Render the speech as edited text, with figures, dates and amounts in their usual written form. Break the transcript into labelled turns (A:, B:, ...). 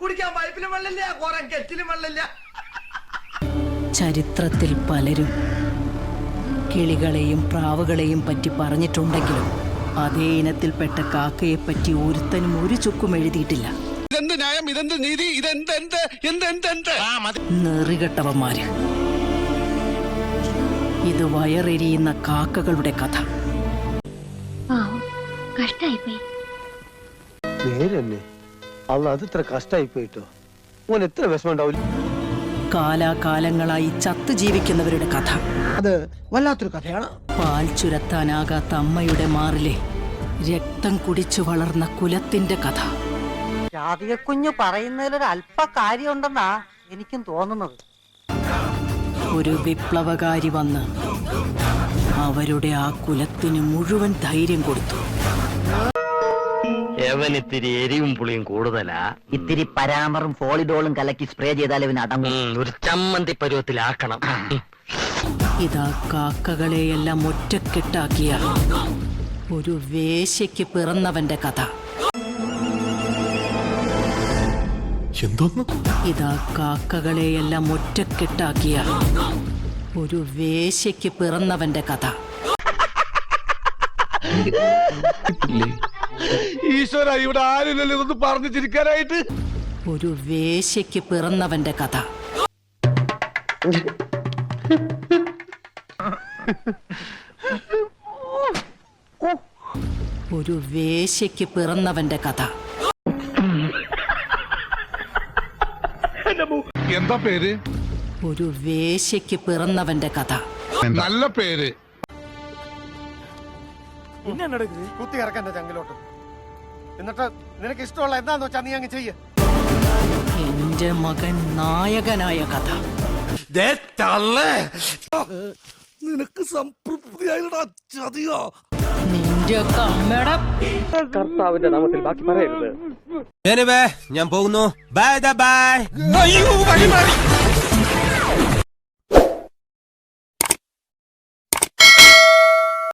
A: കുടിക്കാൻ പൈപ്പിലും വെള്ളമില്ല, കുറെ കെറ്റിലും വെള്ളമില്ല.
B: ചരിത്രത്തിൽ പലരും കിളികളെയും പ്രാവുകളെയും പറ്റി പറഞ്ഞിട്ടുണ്ടെങ്കിലും അതേ ഇനത്തിൽപ്പെട്ട കാക്കയെ പറ്റി ഒരുത്തനും ഒരു ചുക്കും എഴുതിയിട്ടില്ല. നെറികെട്ടവന്മാര്. ഇത് വയറെരിയുന്ന കാക്കകളുടെ കഥ. കാലാകാലങ്ങളായി ചത്തു ജീവിക്കുന്നവരുടെ കഥ.
A: അത് വല്ലാത്തൊരു കഥയാണ്.
B: പാൽ ചുരത്താനാകാത്ത അമ്മയുടെ മാറിലെ രക്തം കുടിച്ചു വളർന്ന കുലത്തിന്റെ കഥ.
C: കുഞ്ഞു പറയുന്നതിലൊരു അല്പ കാര്യമുണ്ടെന്നാ എനിക്കും തോന്നുന്നത്.
B: ഒരു വിപ്ലവകാരി വന്ന് അവരുടെ ആ കുലത്തിന് മുഴുവൻ ധൈര്യം കൊടുത്തു.
D: ഇത്തിരി എരിവും പുളിയും കൂടുതലാ.
C: ഇത്തിരി പരാമറും ഫോളിഡോളും കലക്കി സ്പ്രേ ചെയ്താൽ ഇവന് അടങ്ങും.
D: ഒരു ചമ്മന്തി പരുവത്തിലാക്കണം.
B: ഇതാ കാക്കകളെയെല്ലാം ഒറ്റക്കെട്ടാക്കിയ ഒരു വേശ്യയ്ക്ക് പിറന്നവന്റെ കഥ. ഇതാ കാക്കകളെയെല്ലാം ഒറ്റക്കെട്ടാക്കിയ ഒരു വേശ്യയ്ക്ക് പിറന്നവന്റെ കഥ.
A: ഈശ്വര, ഇവിടെ ആരില്ലല്ലോ ഇതൊന്ന് പറഞ്ഞു ചിരിക്കാനായിട്ട്.
B: ഒരു വേശ്യയ്ക്ക് പിറന്നവന്റെ കഥ. ഒരു വേശ്യയ്ക്ക് പിറന്നവന്റെ കഥ.
A: എന്താ പേര്?
B: ഒരു വേശ്യയ്ക്ക് പിറന്നവന്റെ കഥ.
A: നല്ല പേര്.
E: കുത്തി ഇറക്കാൻ ചങ്കിലോട്ട്. എന്നിട്ട് നിനക്ക് ഇഷ്ടമുള്ള എന്താന്ന് വെച്ചാ നീ അങ്ങ് ചെയ്യ.
B: എന്റെ മകൻ നായകനായ കഥ.
A: നിനക്ക് സംതൃപ്തിയായിട്ടാ ചതിയോ?
B: നിന്റെ അമ്മയുടെ
D: കർത്താവിന്റെ നാമത്തിൽ ബാക്കി പറയരുത്.
F: ഞാൻ പോകുന്നു. Bye bye.